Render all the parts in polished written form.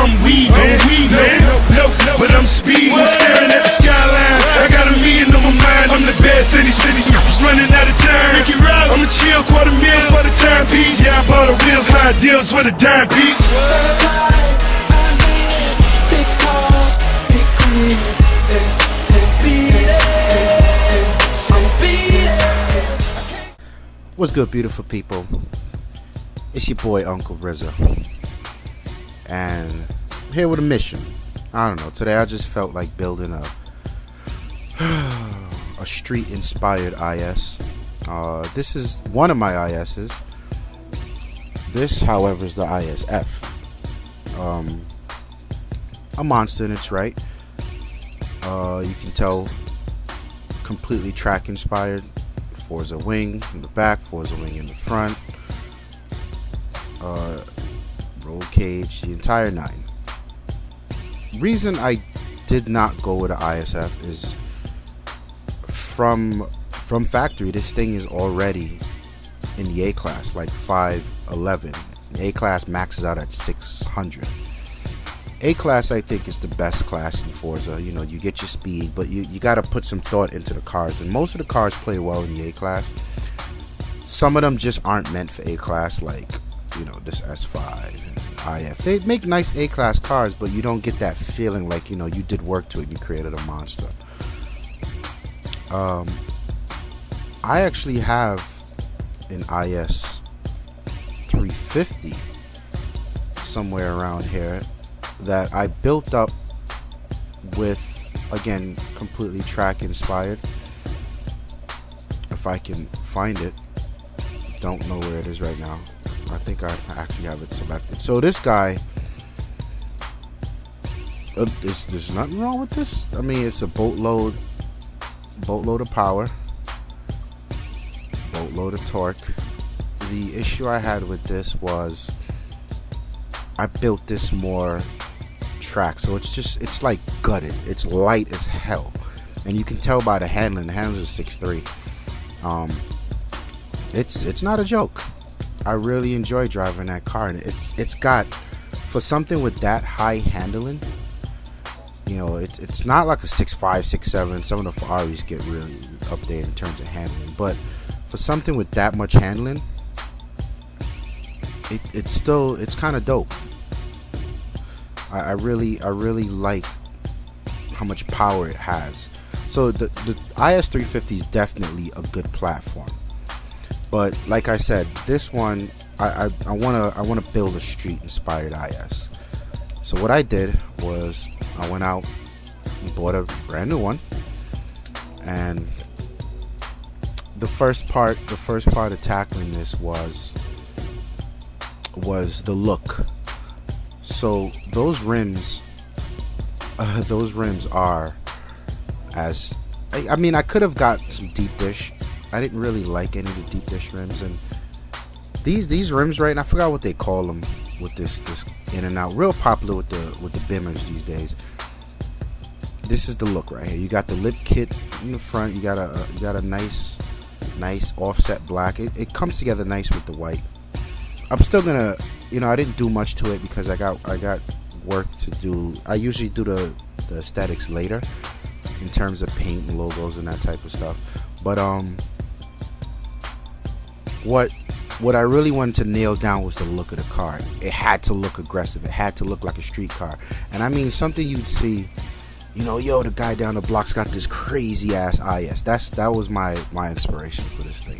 I'm weaving, but I'm speeding, staring at the skyline. I got a million on my mind. I'm the best in these cities, running out of time. I'ma chill, $250,000 for the timepiece. Yeah, I bought the wheels, high deals with a dime piece. Big cars, big cribs, and speeding. I'm speeding. What's good, beautiful people? It's your boy Uncle Rizzo, and I'm here with a mission. I don't know, today I just felt like building a street inspired IS. This is one of my IS's. This, however, is the ISF. A monster in its right. You can tell, completely track inspired. Forza wing in the back, Forza wing in the front, roll cage, the entire nine. Reason I did not go with the ISF is from factory, this thing is already in the A class, like 511. A class maxes out at 600. A class, I think, is the best class in Forza. You know, you get your speed, but you got to put some thought into the cars, and most of the cars play well in the A class. Some of them just aren't meant for A class, like, you know, this S5 and IF. They make nice A class cars, but you don't get that feeling like, you know, you did work to it and you created a monster. I actually have an IS 350 somewhere around here that I built up with, again, completely track inspired. If I can find it, don't know where it is right now. I think I actually have it selected. So this guy, there's nothing wrong with this. I mean, it's a boatload of power, boatload of torque. The issue I had with this was I built this more track, so it's like gutted. It's light as hell, and you can tell by the handling. The handling is 6'3". It's not a joke. I really enjoy driving that car, and it's got, for something with that high handling, you know, it's not like a 6'5", 6'7". Some of the Ferraris get really up there in terms of handling, but for something with that much handling, it's kind of dope. I really like how much power it has. So the IS 350 is definitely a good platform. But like I said, this one I wanna build a street inspired IS. So what I did was I went out and bought a brand new one, and the first part of tackling this was the look. So those rims are, as I mean, I could have got some deep dish. I didn't really like any of the deep dish rims, and these rims, right? And I forgot what they call them with this in and out. Real popular with the Bimmers these days. This is the look right here. You got the lip kit in the front. You got a nice offset black. It comes together nice with the white. I'm still gonna, you know, I didn't do much to it because I got work to do. I usually do the aesthetics later in terms of paint and logos and that type of stuff. But what I really wanted to nail down was the look of the car. It had to look aggressive. It had to look like a street car. And I mean, something you'd see, you know, yo, the guy down the block's got this crazy ass IS. That was my inspiration for this thing.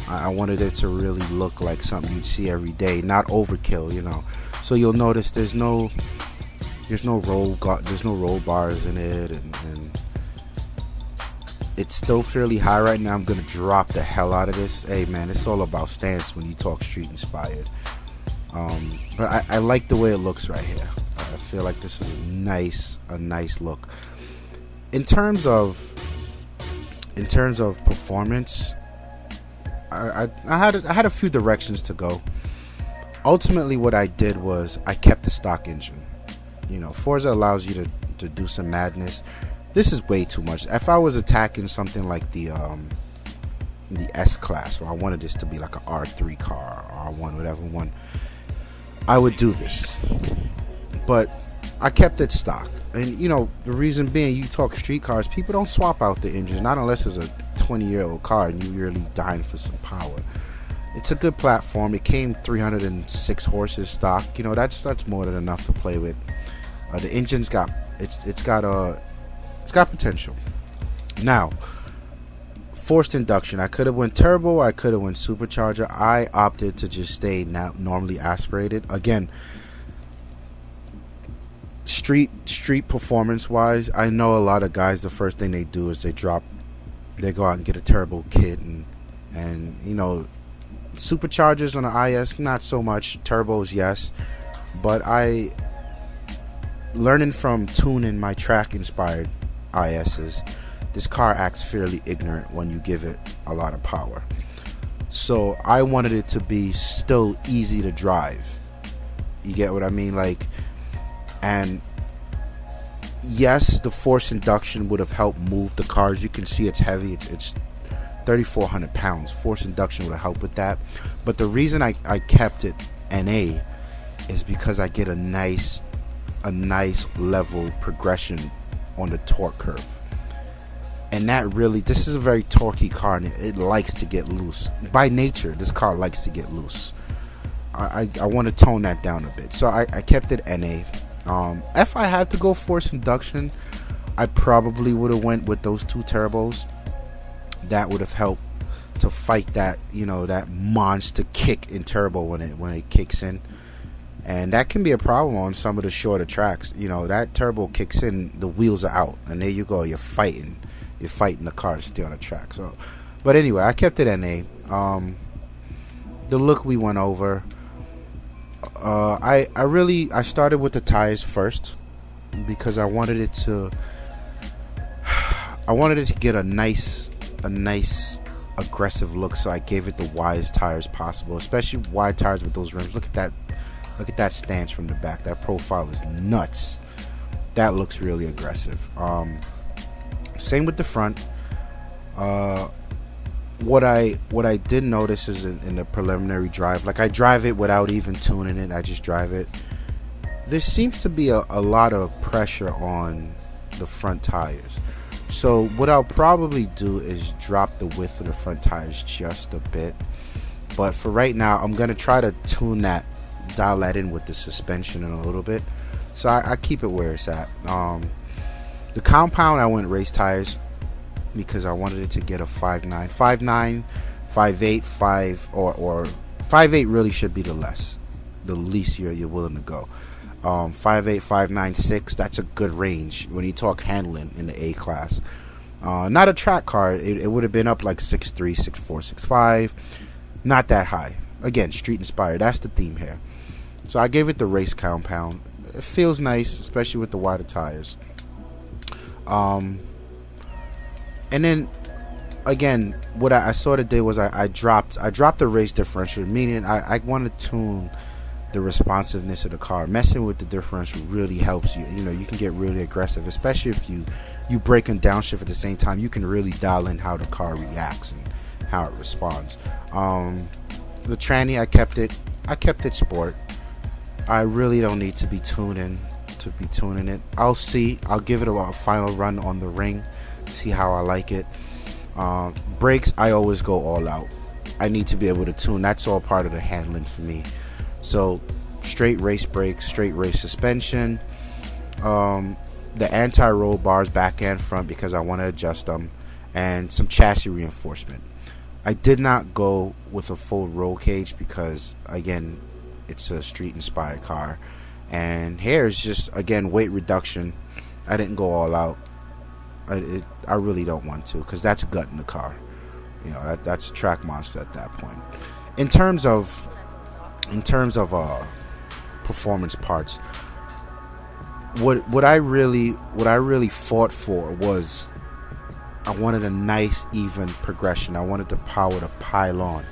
I wanted it to really look like something you'd see every day, not overkill, you know. So you'll notice there's no roll bars in it, and it's still fairly high right now. I'm gonna drop the hell out of this. Hey man, it's all about stance when you talk street inspired. But I like the way it looks right here. I feel like this is a nice look. In terms of performance, I had a few directions to go. Ultimately, what I did was I kept the stock engine. You know, Forza allows you to do some madness. This is way too much. If I was attacking something like the S class, or I wanted this to be like an R3 car, R1, whatever one, I would do this. but I kept it stock. And you know, the reason being, you talk street cars, people don't swap out the engines, not unless it's a 20-year-old car and you're really dying for some power. It's a good platform. It came 306 horses stock. You know, that's more than enough to play with. The engine's got it's got potential. Now, forced induction. I could have went turbo. I could have went supercharger. I opted to just stay normally aspirated. Again, street performance wise, I know a lot of guys, the first thing they do is they go out and get a turbo kit, and you know, superchargers on the IS, not so much. Turbos, yes, but learning from tuning my track inspired ISs, this car acts fairly ignorant when you give it a lot of power. So I wanted it to be still easy to drive. You get what I mean? Like, and yes, the force induction would have helped move the car. As you can see, it's heavy. It's 3,400 pounds. Force induction would have helped with that. But the reason I kept it NA is because I get a nice level progression on the torque curve. And that really, this is a very torquey car, and it likes to get loose. By nature, this car likes to get loose. I want to tone that down a bit. So I kept it NA. If I had to go force induction, I probably would have went with those two turbos. That would have helped to fight that, you know, that monster kick in turbo when it kicks in. And that can be a problem on some of the shorter tracks. You know, that turbo kicks in, the wheels are out, and there you go, you're fighting the car to stay on the track. So, but anyway, I kept it NA. The look we went over. I started with the tires first because I wanted it to get a nice aggressive look. So I gave it the widest tires possible, especially wide tires with those rims. Look at that stance from the back. That profile is nuts. That looks really aggressive. Same with the front. What I did notice is in the preliminary drive, like I drive it without even tuning it, I just drive it. There seems to be a lot of pressure on the front tires. So what I'll probably do is drop the width of the front tires just a bit. But for right now, I'm going to try to dial that in with the suspension in a little bit. So I keep it where it's at. The compound, I went race tires because I wanted it to get a 5.9, 5.9, 5.8, 5 or 5.8 really should be the least you're willing to go. 5.8, 5.9, 6, that's a good range when you talk handling in the A class. Not a track car, it would have been up like 6.3, 6.4, 6.5, not that high. Again, street inspired, that's the theme here. So I gave it the race compound. It feels nice, especially with the wider tires. And then again, what I sort of did was I dropped the race differential, meaning I want to tune the responsiveness of the car. Messing with the differential really helps you. You know, you can get really aggressive, especially if you brake and downshift at the same time. You can really dial in how the car reacts and how it responds. The tranny, I kept it sport. I really don't need to be tuning it. I'll give it a final run on the ring, see how I like it. Brakes, I always go all out. I need to be able to tune. That's all part of the handling for me. So straight race brakes, straight race suspension, the anti-roll bars back and front because I want to adjust them, and some chassis reinforcement. I did not go with a full roll cage because again, it's a street inspired car, and here is just again weight reduction. I didn't go all out. I really don't want to because that's gutting the car. You know, that's a track monster at that point. In terms of performance parts, what I really fought for was I wanted a nice even progression. I wanted the power to pile on,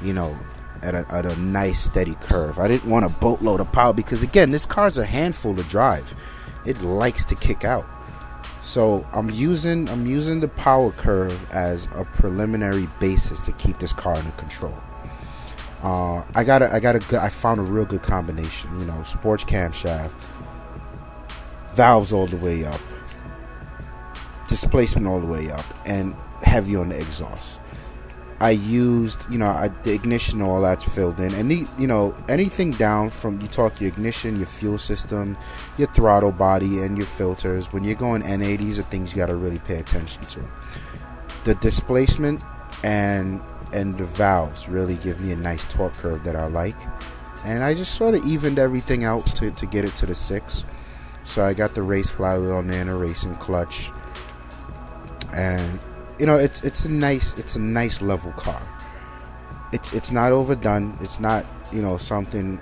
you know, at a nice steady curve. I didn't want a boatload of power because again, this car's a handful to drive. It likes to kick out. So I'm using the power curve as a preliminary basis to keep this car under control. I found a real good combination. You know, sports camshaft, valves all the way up, displacement all the way up, and heavy on the exhaust. I used, the ignition, all that's filled in, and anything down from, you talk your ignition, your fuel system, your throttle body, and your filters. When you're going NA, these are things you got to really pay attention to. The displacement and the valves really give me a nice torque curve that I like, and I just sort of evened everything out to get it to the 6. So I got the race flywheel on there and a racing clutch, and it's a nice level car. It's not overdone. It's not something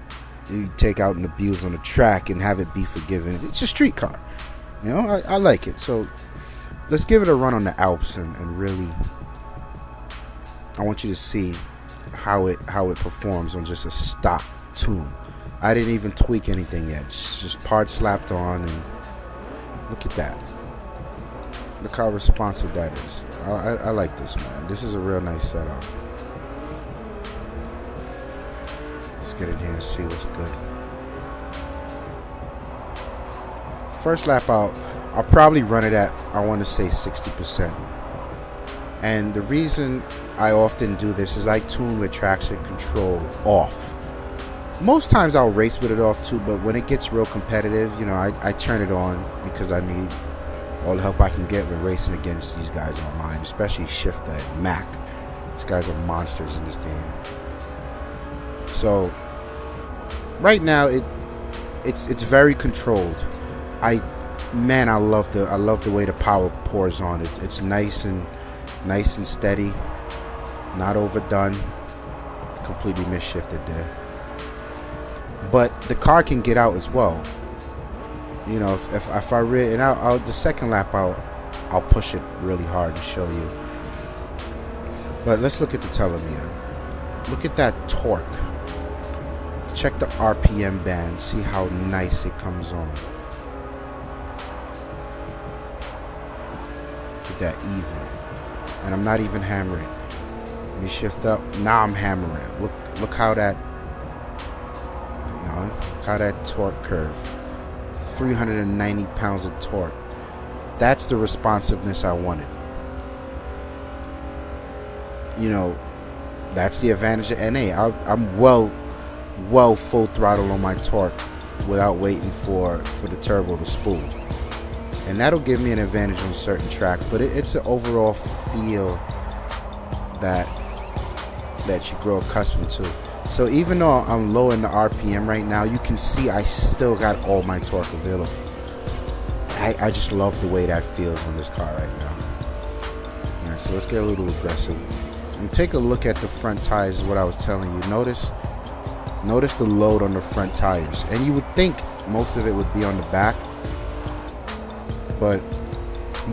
you take out and abuse on the track and have it be forgiven. It's a street car. I like it. So let's give it a run on the Alps and really, I want you to see how it performs on just a stock tune. I didn't even tweak anything yet. Just parts slapped on, and look at that. Look how responsive that is. I like this, man. This is a real nice setup. Let's get in here and see what's good. First lap out, I'll probably run it at, I want to say 60%. And the reason I often do this is I tune with traction control off. Most times I'll race with it off too, but when it gets real competitive, I turn it on because I need all the help I can get with racing against these guys online, especially Shifter and Mac. These guys are monsters in this game. So right now it's very controlled. I love the way the power pours on it. It's nice and steady, not overdone. Completely misshifted there. But the car can get out as well. If I really, and I'll the second lap I'll push it really hard and show you. But let's look at the telemeter. Look at that torque. Check the RPM band. See how nice it comes on. Look at that even. And I'm not even hammering. Let me shift up. Now I'm hammering. Look how that. Look how that torque curve. 390 pounds of torque. That's the responsiveness I wanted. That's the advantage of NA. I'm well full throttle on my torque without waiting for the turbo to spool, and that'll give me an advantage on certain tracks. But it's an overall feel that you grow accustomed to. So even though I'm low in the RPM right now, you can see I still got all my torque available. I just love the way that feels on this car right now. Alright, so let's get a little aggressive. And take a look at the front tires, is what I was telling you. Notice the load on the front tires. And you would think most of it would be on the back, but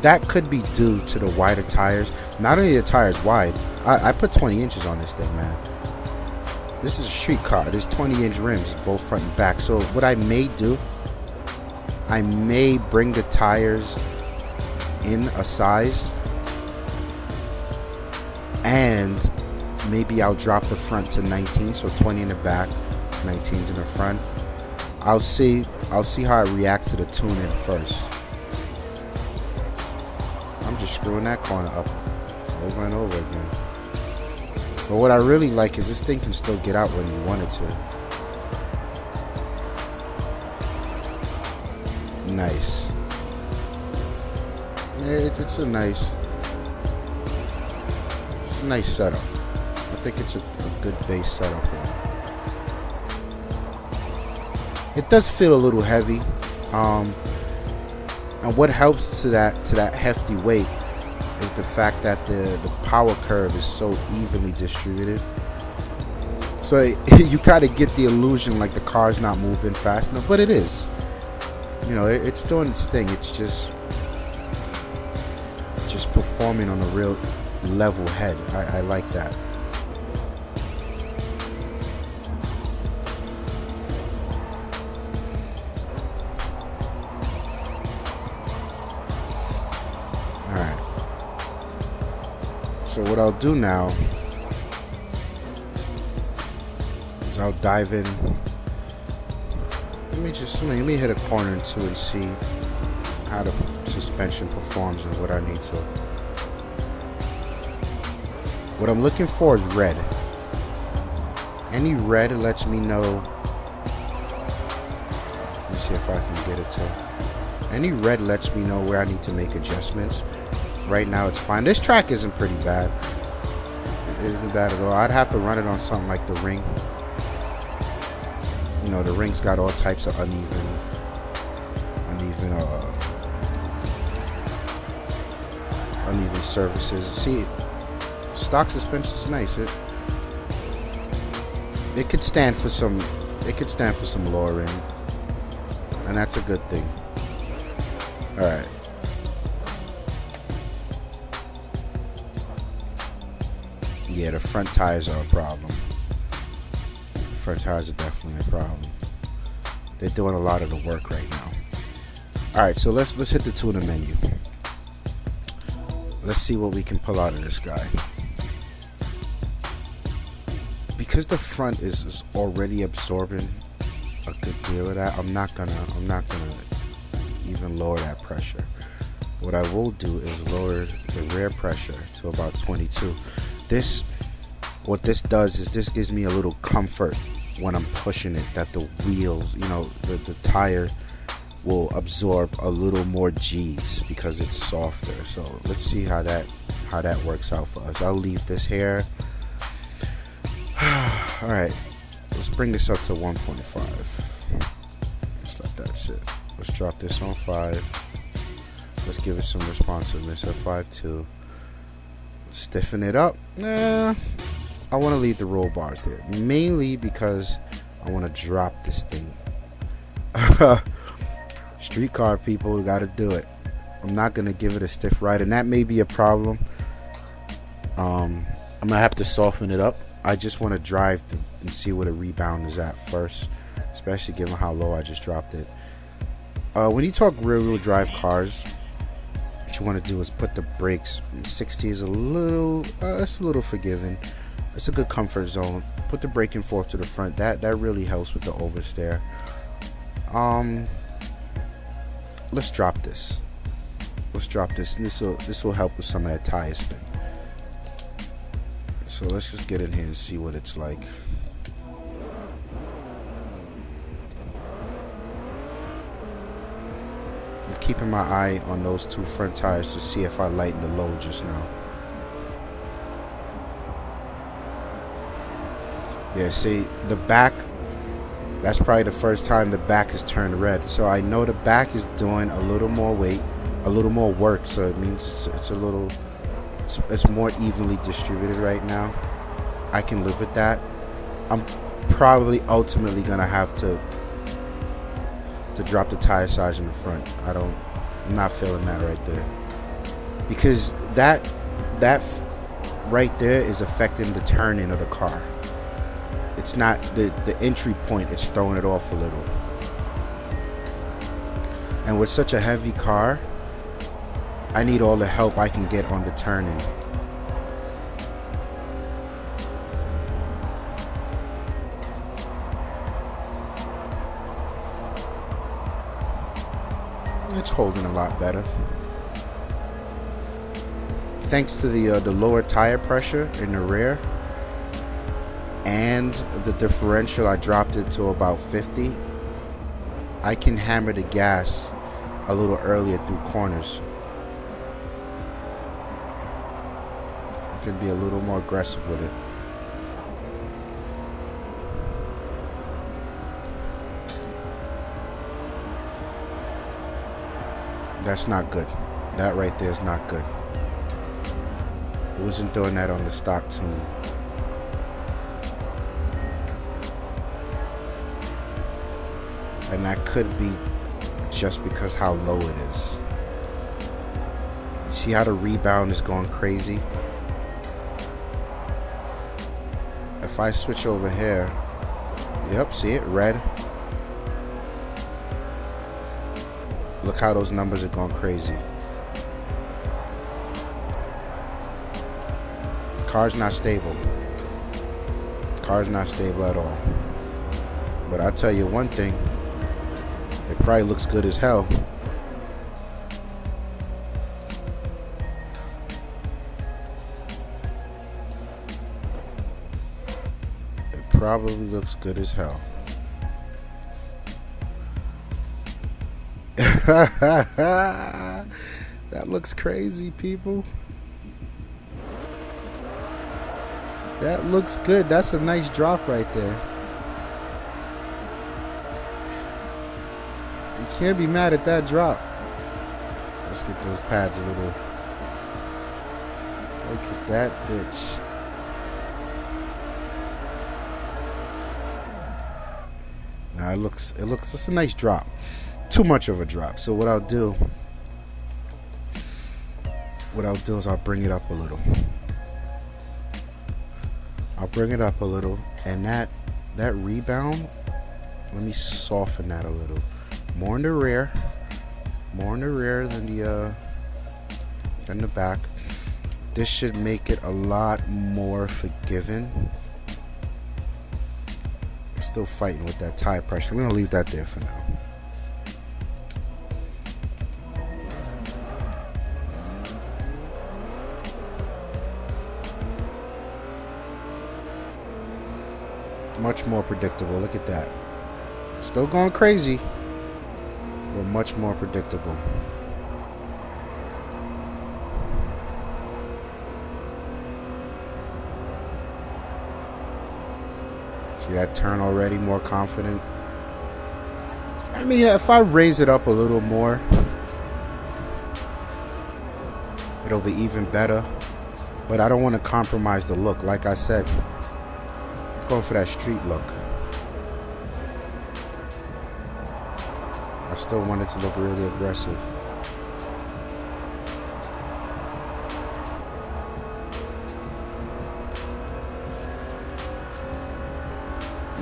that could be due to the wider tires. Not only are the tires wide, I put 20 inches on this thing, man. This is a street car. There's 20-inch rims, both front and back. So what I may do, I may bring the tires in a size, and maybe I'll drop the front to 19, so 20 in the back, 19s in the front. I'll see how it reacts to the tuning first. I'm just screwing that corner up over and over again. But what I really like is this thing can still get out when you want it to. Nice. Yeah, it's a nice setup. I think it's a good base setup. It does feel a little heavy, and what helps to that hefty weight is the fact that the power curve is so evenly distributed. So you kind of get the illusion like the car's not moving fast enough, but it is. It's doing its thing. It's just performing on a real level head. I like that. Alright. So what I'll do now is I'll dive in. let me hit a corner or two and see how the suspension performs and what I need to. What I'm looking for is red. Any red lets me know. Let me see if I can get it to. Any red lets me know where I need to make adjustments. Right now it's fine. This track isn't pretty bad. It isn't bad at all. I'd have to run it on something like the ring. You know, the ring's got all types of uneven surfaces. See, stock suspension is nice. It could stand for some. It could stand for some lowering, and that's a good thing. All right. Yeah, the front tires are a problem. Front tires are definitely a problem. They're doing a lot of the work right now. All right, so let's hit the tuner menu. Let's see what we can pull out of this guy. Because the front is already absorbing a good deal of that, I'm not gonna even lower that pressure. What I will do is lower the rear pressure to about 22. What this does is this gives me a little comfort when I'm pushing it, that the wheels, you know, the tire will absorb a little more G's because it's softer. So let's see how that works out for us. I'll leave this here. All right, let's bring this up to 1.5. Let's let that sit. Let's drop this on 5. Let's give it some responsiveness at 5.2. Stiffen it up. I want to leave the roll bars there, mainly because I want to drop this thing. Street car people, we got to do it. I'm not going to give it a stiff ride, and that may be a problem. I'm going to have to soften it up. I just want to drive and see where the rebound is at first, especially given how low I just dropped it. When you talk rear-wheel drive cars, what you want to do is put the brakes. 60 is it's a little forgiving. It's a good comfort zone. Put the braking fork to the front. That really helps with the oversteer. Let's drop this. This will help with some of that tire spin. So let's just get in here and see what it's like. I'm keeping my eye on those two front tires to see if I lighten the load just now. Yeah, see, the back, that's probably the first time the back is turned red. So I know the back is doing a little more weight, a little more work. So it means it's more evenly distributed right now. I can live with that. I'm probably ultimately gonna have to drop the tire size in the front. I'm not feeling that right there, because that right there is affecting the turning of the car. It's not the entry point that's throwing it off a little. And with such a heavy car, I need all the help I can get on the turning. It's holding a lot better. Thanks to the lower tire pressure in the rear and the differential, I dropped it to about 50. I can hammer the gas a little earlier through corners. I can be a little more aggressive with it. That's not good. That right there is not good. Wasn't doing that on the stock tune. And that could be just because how low it is. See how the rebound is going crazy? If I switch over here, yep, see it, red. Look how those numbers are going crazy. Car's not stable. Car's not stable at all. But I'll tell you one thing. It probably looks good as hell. It probably looks good as hell. That looks crazy, people. That looks good. That's a nice drop right there. You can't be mad at that drop. Let's get those pads a little. Look at that bitch. Now it looks it's a nice drop. Too much of a drop. So what I'll do is I'll bring it up a little. I'll bring it up a little, and that rebound, let me soften that a little. More in the rear than the back. This should make it a lot more forgiving. I'm still fighting with that tire pressure. I'm gonna leave that there for now. Much more predictable. Look at that. Still going crazy, but much more predictable. See that turn already? More confident. I mean, if I raise it up a little more, it'll be even better. But I don't want to compromise the look. Like I said, going for that street look. I still want it to look really aggressive.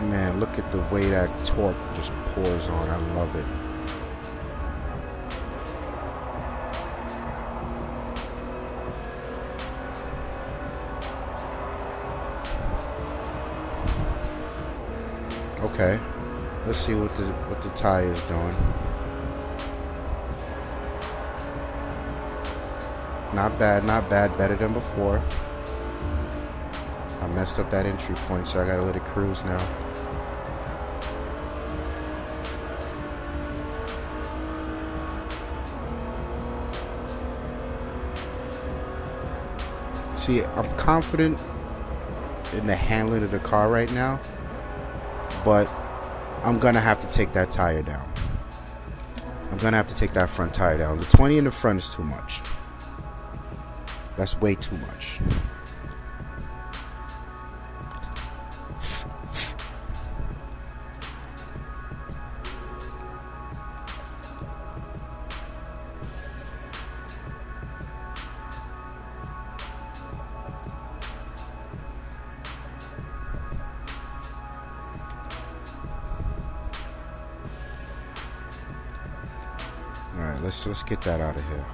Man, look at the way that torque just pours on. I love it. Okay, let's see what the tire is doing. Not bad, not bad. Better than before. I messed up that entry point, so I gotta let it cruise now. See, I'm confident in the handling of the car right now, but I'm gonna have to take that tire down. I'm gonna have to take that front tire down. The 20 in the front is too much. That's way too much. Alright, let's get that out of here.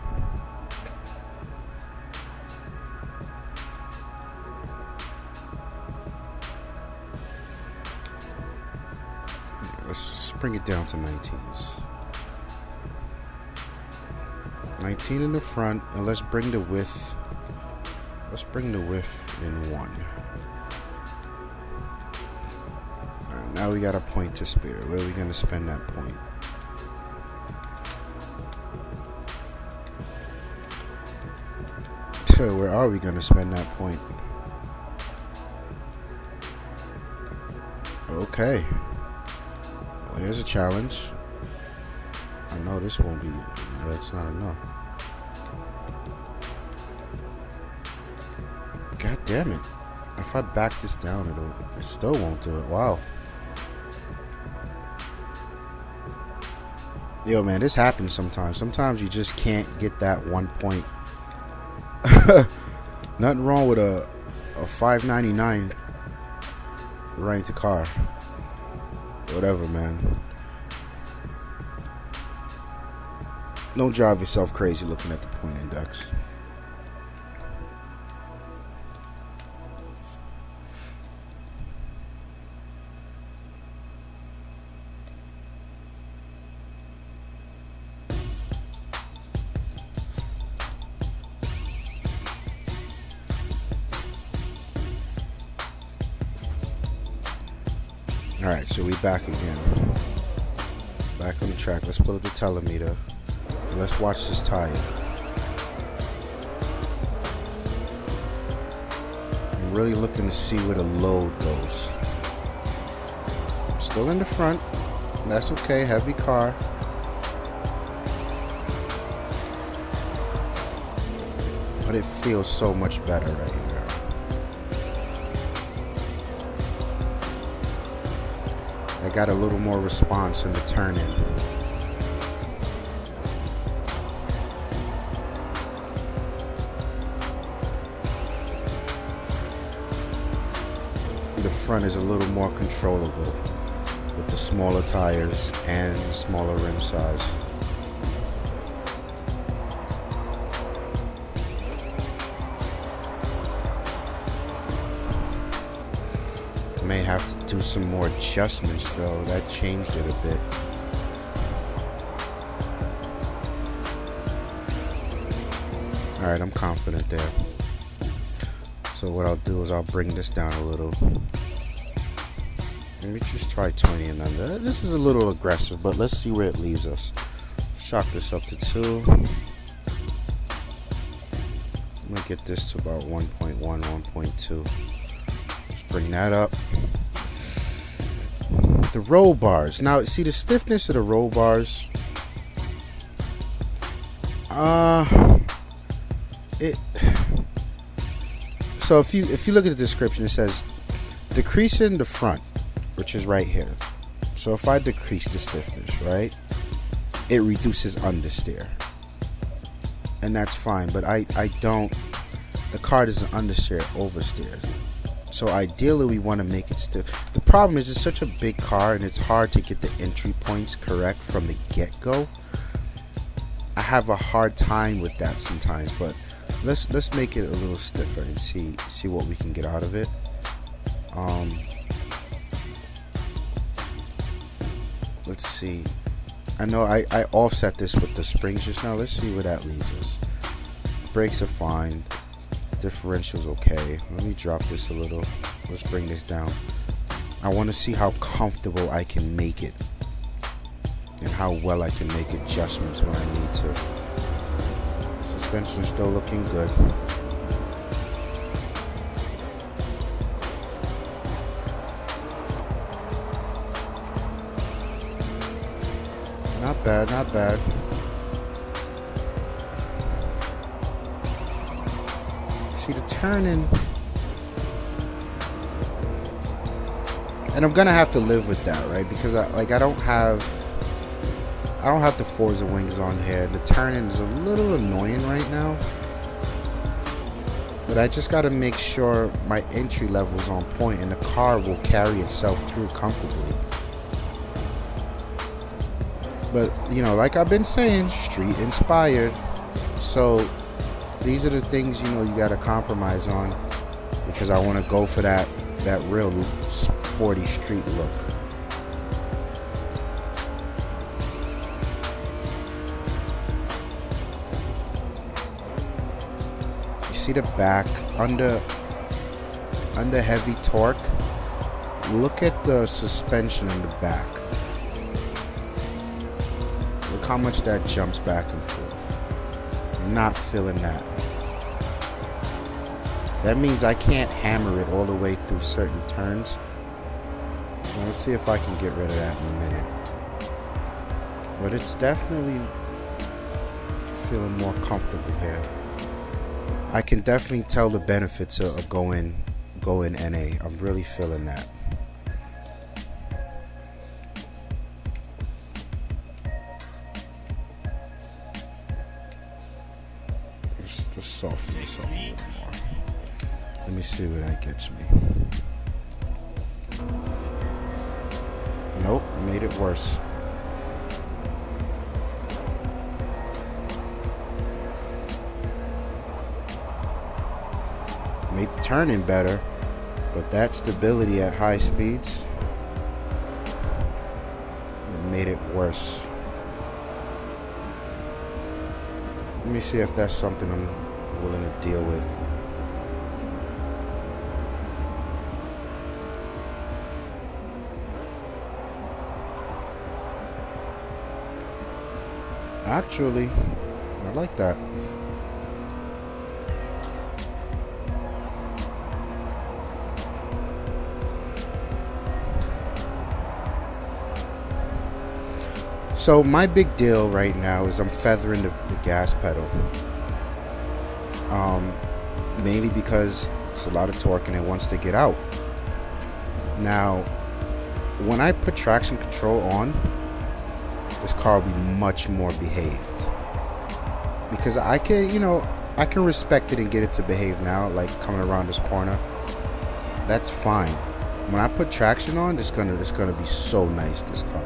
Let's bring it down to 19s. 19 in the front, and let's bring the width. Let's bring the width in 1. Alright, now we got a point to spare. Where are we gonna spend that point? Where are we gonna spend that point? Okay. Well, here's a challenge. I know this won't be. That's not enough. God damn it! If I back this down, it still won't do it. Wow. Yo, man, this happens sometimes. Sometimes you just can't get that 1 point. Nothing wrong with a $5.99 rent a car. Whatever, man. Don't drive yourself crazy looking at the point index. Alright, so we back again. Back on the track. Let's pull up the telemeter. And let's watch this tire. I'm really looking to see where the load goes. Still in the front. That's okay. Heavy car. But it feels so much better right now. I got a little more response in the turning. The front is a little more controllable with the smaller tires and smaller rim size. May have to do some more adjustments though. That changed it a bit. Alright, I'm confident there. So what I'll do is I'll bring this down a little. Let me just try 20 and under. This is a little aggressive, but let's see where it leaves us. Chalk this up to 2. I'm gonna get this to about 1.1, 1.2. Bring that up. The roll bars. Now, see the stiffness of the roll bars. So if you look at the description, it says decreasing the front, which is right here. So if I decrease the stiffness, right, it reduces understeer, and that's fine. But I don't. The car doesn't understeer, it oversteers. So ideally we want to make it stiff. The problem is it's such a big car and it's hard to get the entry points correct from the get-go. I have a hard time with that sometimes, but let's make it a little stiffer and see what we can get out of it. Let's see. I know I offset this with the springs just now. Let's see where that leaves us. Brakes are fine. Differential's okay. Let me drop this a little. Let's bring this down. I want to see how comfortable I can make it and how well I can make adjustments when I need to. Suspension's still looking good. Not bad, not bad. See the turning, and I'm gonna have to live with that, right? Because I don't have the Forza wings on here. The turning is a little annoying right now, but I just got to make sure my entry level is on point and the car will carry itself through comfortably. But you know, like I've been saying, street inspired, so these are the things, you know, you gotta compromise on, because I want to go for that real sporty street look. You see the back under heavy torque. Look at the suspension in the back. Look how much that jumps back and forth. I'm not feeling that. That means I can't hammer it all the way through certain turns. So let's see if I can get rid of that in a minute. But it's definitely feeling more comfortable here. I can definitely tell the benefits of going NA. I'm really feeling that. Let's soften this up a little more. Let me see where that gets me. Nope, made it worse. Made the turning better, but that stability at high speeds, it made it worse. Let me see if that's something I'm willing to deal with. Actually, I like that. So my big deal right now is I'm feathering the gas pedal. Mainly because it's a lot of torque and it wants to get out. Now, when I put traction control on, this car will be much more behaved. Because I can, I can respect it and get it to behave now, like coming around this corner. That's fine. When I put traction on, it's gonna be so nice, this car.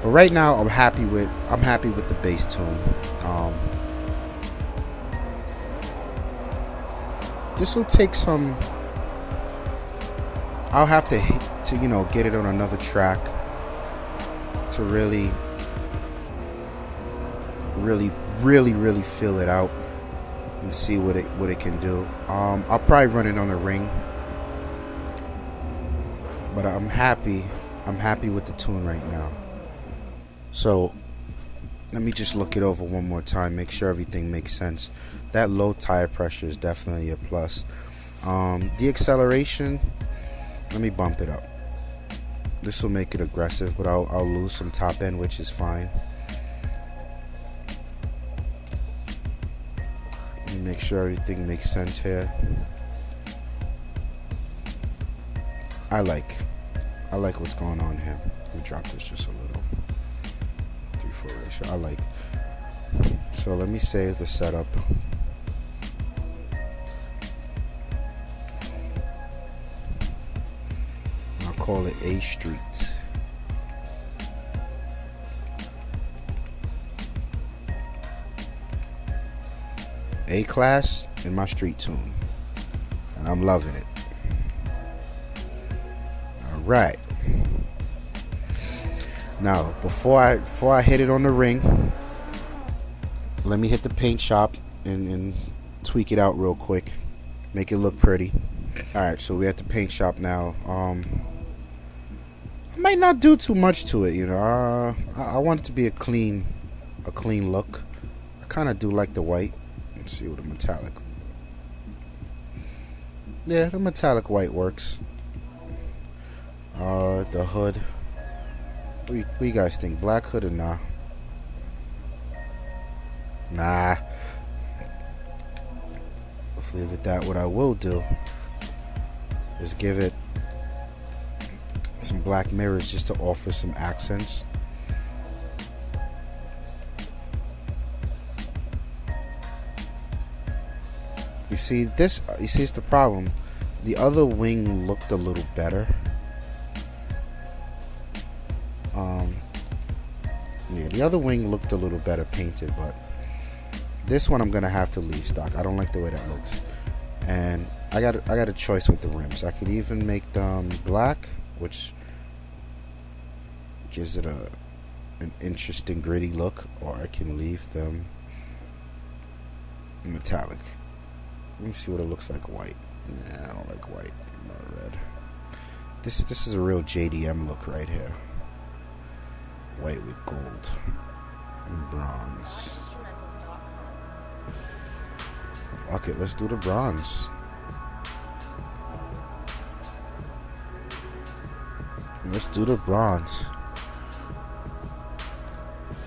But right now, I'm happy with the bass tune. This will take some. I'll have to get it on another track to really feel it out and see what it can do. I'll probably run it on a ring, but I'm happy with the tune right now. So let me just look it over one more time, make sure everything makes sense. That low tire pressure is definitely a plus. The acceleration, let me bump it up. This will make it aggressive, but I'll lose some top end, which is fine. Let me make sure everything makes sense here. I like what's going on here. Let me drop this just a little. 3-4 ratio. I like. So let me save the setup. I'll call it A Street. A class in my street tune, and I'm loving it. All right. Now, before I hit it on the ring, let me hit the paint shop and tweak it out real quick, make it look pretty. All right, so we're at the paint shop now. I might not do too much to it, I want it to be a clean look. I kind of do like the white. Let's see what the metallic. Yeah, the metallic white works. The hood. What do you guys think? Black hood or nah? Nah. Let's leave it that. What I will do is give it some black mirrors just to offer some accents. You see, it's the problem. The other wing looked a little better. Yeah, the other wing looked a little better painted, but this one I'm gonna have to leave stock. I don't like the way that looks, and I got a choice with the rims. I could even make them black, which gives it an interesting gritty look, or I can leave them metallic. Let me see what it looks like white. Nah, I don't like white. Not red. This is a real JDM look right here. White with gold and bronze. Okay, let's do the bronze. Let's do the bronze.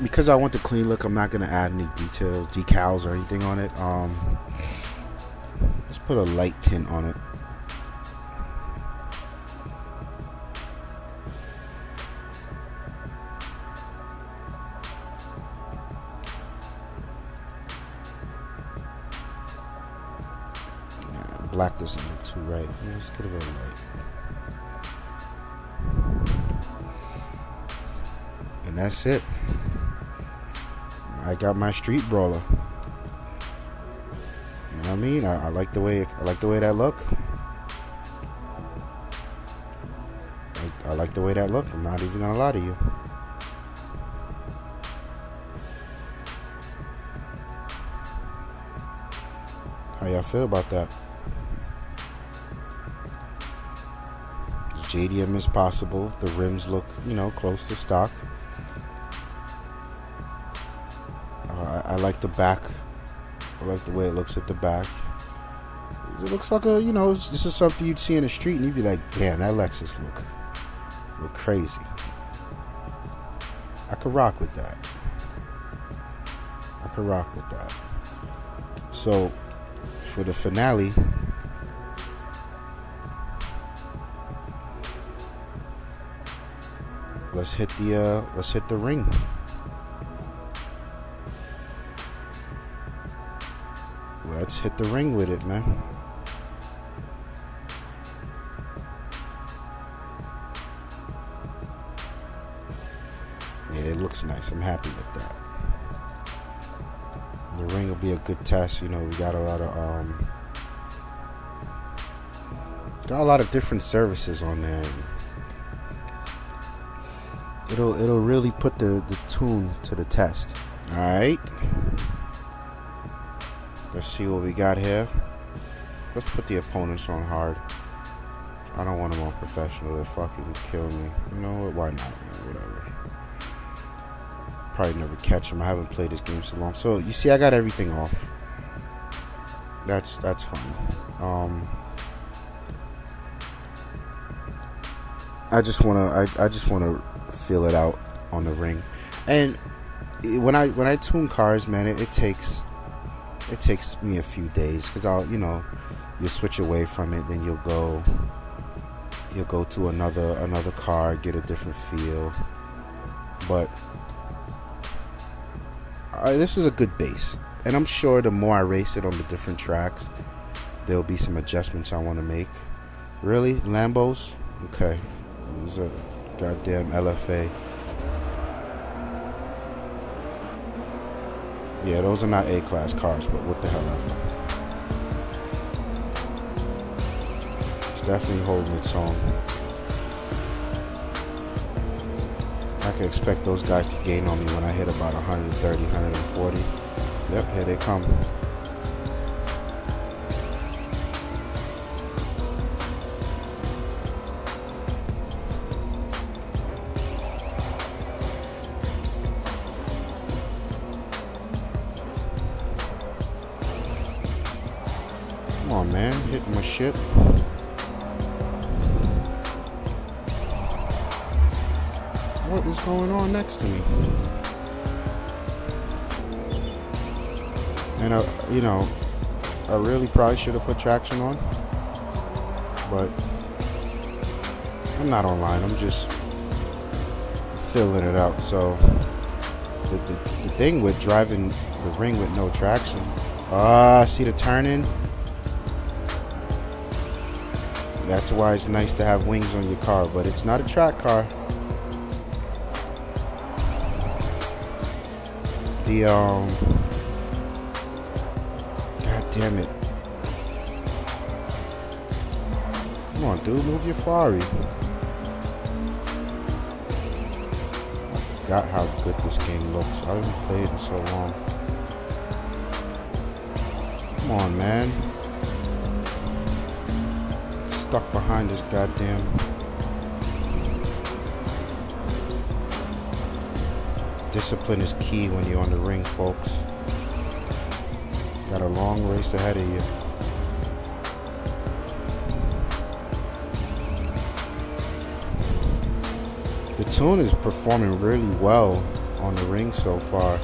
Because I want the clean look, I'm not gonna add any details, decals or anything on it. Let's put a light tint on it. Black doesn't look too right. Let's get a little light. And that's it. I got my street brawler. You know what I mean? I like the way that look. I like the way that look. I'm not even gonna lie to you. How y'all feel about that? JDM is possible. The rims look, close to stock. I like the back. I like the way it looks at the back. It looks like a, you know, this is something you'd see in the street and you'd be like, damn, that Lexus look crazy. I could rock with that. I could rock with that. So for the finale, let's hit the ring. Let's hit the ring with it, man. Yeah, it looks nice. I'm happy with that. The ring will be a good test. You know, we got a lot of different services on there. It'll really put the tune to the test. All right. Let's see what we got here. Let's put the opponents on hard. I don't want them on professional. They'll fucking kill me. You know what? Why not, man? Whatever. Probably never catch them. I haven't played this game so long. So you see, I got everything off. That's fine. I just wanna feel it out on the ring. And when I tune cars, man, it takes me a few days, because you'll switch away from it, then you'll go to another car, get a different feel. But this is a good base, and I'm sure the more I race it on the different tracks, there'll be some adjustments I want to make. Really, Lambos? Okay, there's a goddamn LFA. Yeah, those are not A-class cars, but what the hell ever. It's definitely holding its own. I can expect those guys to gain on me when I hit about 130, 140. Yep, here they come. Come on, man, hitting my shit. What is going on next to me? And I really probably should have put traction on, but I'm not online. I'm just filling it out. So the thing with driving the ring with no traction, see the turning. That's why it's nice to have wings on your car, but it's not a track car. God damn it. Come on, dude, move your Ferrari. I forgot how good this game looks. I haven't played it in so long. Come on, man. Stuck behind this goddamn. Discipline is key when you're on the ring, folks. Got a long race ahead of you. The tune is performing really well on the ring so far.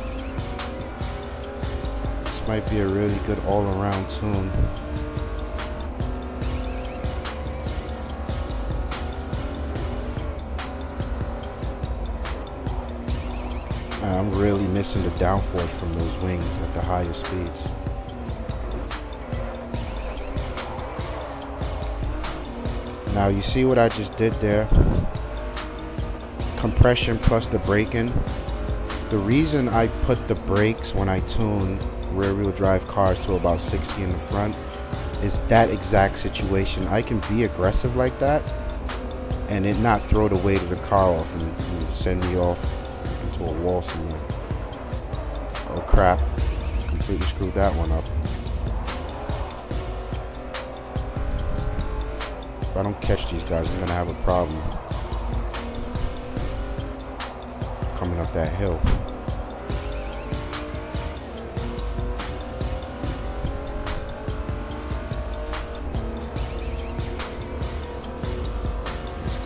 This might be a really good all-around tune. I'm really missing the downforce from those wings at the higher speeds. Now you see what I just did there? Compression plus the braking. The reason I put the brakes when I tune rear-wheel drive cars to about 60 in the front is that exact situation. I can be aggressive like that and it not throw the weight of the car off and send me off into a wall somewhere. Oh crap, completely screwed that one up. If I don't catch these guys, I'm gonna have a problem coming up that hill.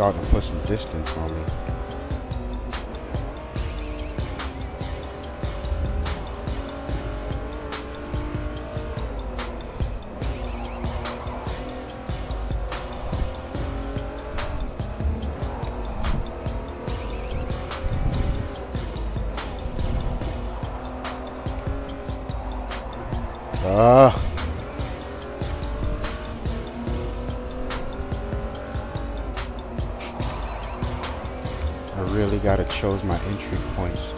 starting to put some distance on me. I really gotta choose my entry points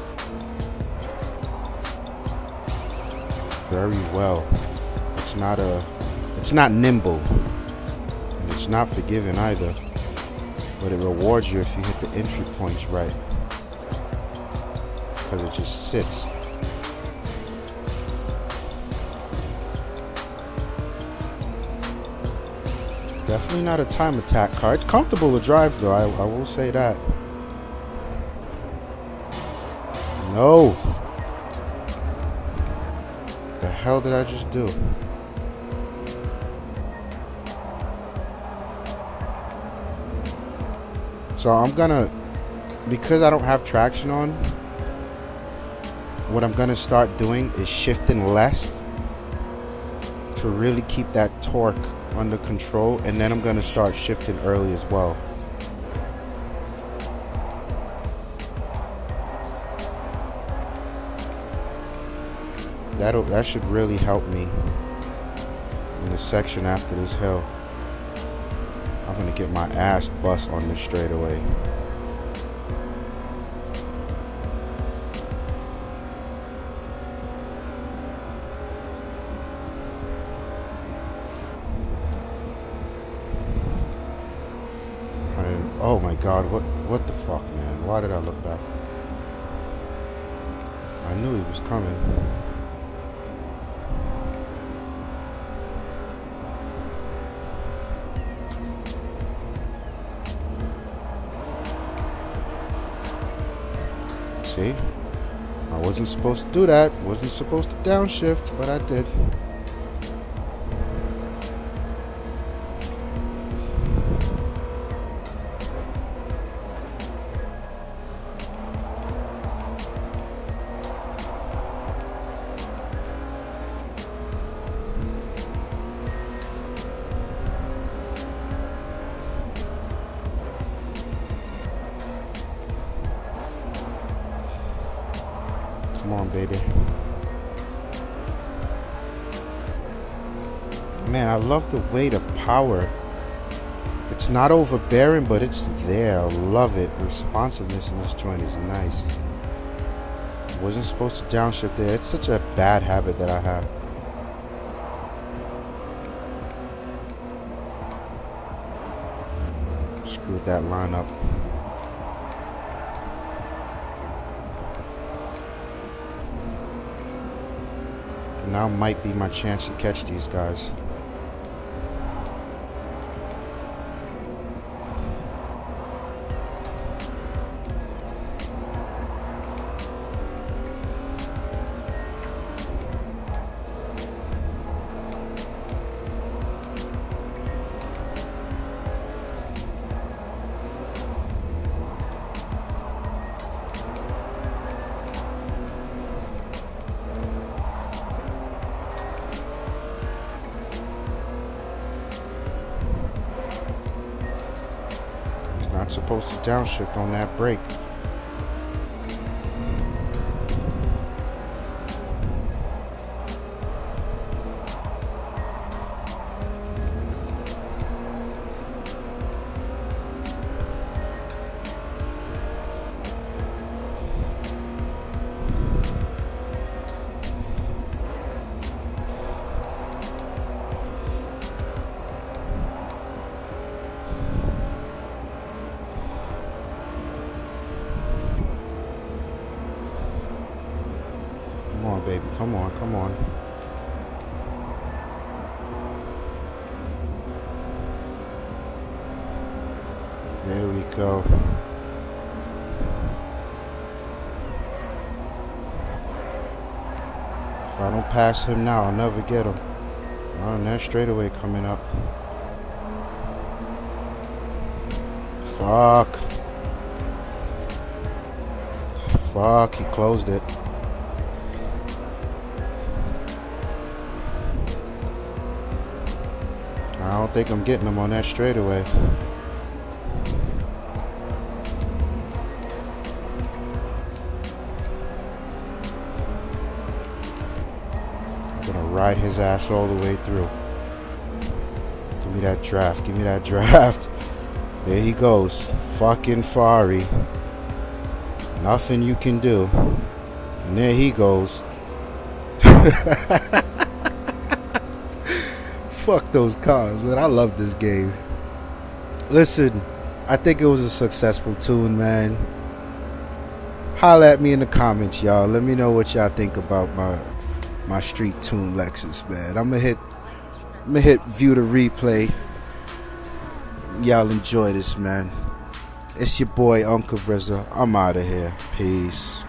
very well. It's not nimble, and it's not forgiving either, but it rewards you if you hit the entry points right, because it just sits. Definitely not a time attack car. It's comfortable to drive though, I will say that. No. The hell did I just do? So I'm gonna, because I don't have traction on, what I'm gonna start doing is shifting less to really keep that torque under control, and then I'm gonna start shifting early as well. That should really help me in the section after this hill. I'm gonna get my ass bust on this straightaway. Oh my god, what the fuck, man? Why did I look back? I knew he was coming. See? I wasn't supposed to do that. Wasn't supposed to downshift, but I did. Come on, baby. Man, I love the way the power. It's not overbearing, but it's there. I love it. The responsiveness in this joint is nice. Wasn't supposed to downshift there. It's such a bad habit that I have. Screwed that line up. Now might be my chance to catch these guys. Not supposed to downshift on that brake. Come on, baby. Come on, come on. There we go. If I don't pass him now, I'll never get him. Oh, and that straightaway coming up. Fuck. Fuck, he closed it. I don't think I'm getting him on that straightaway. Gonna ride his ass all the way through. Give me that draft. Give me that draft. There he goes. Fucking Fari. Nothing you can do. And there he goes. Fuck those cars, man. I love this game. Listen, I think it was a successful tune, man. Holla at me in the comments, y'all. Let me know what y'all think about my street tune Lexus, man. I'm gonna hit view the replay. Y'all enjoy this, man. It's your boy Uncle Rizzo. I'm out of here. Peace.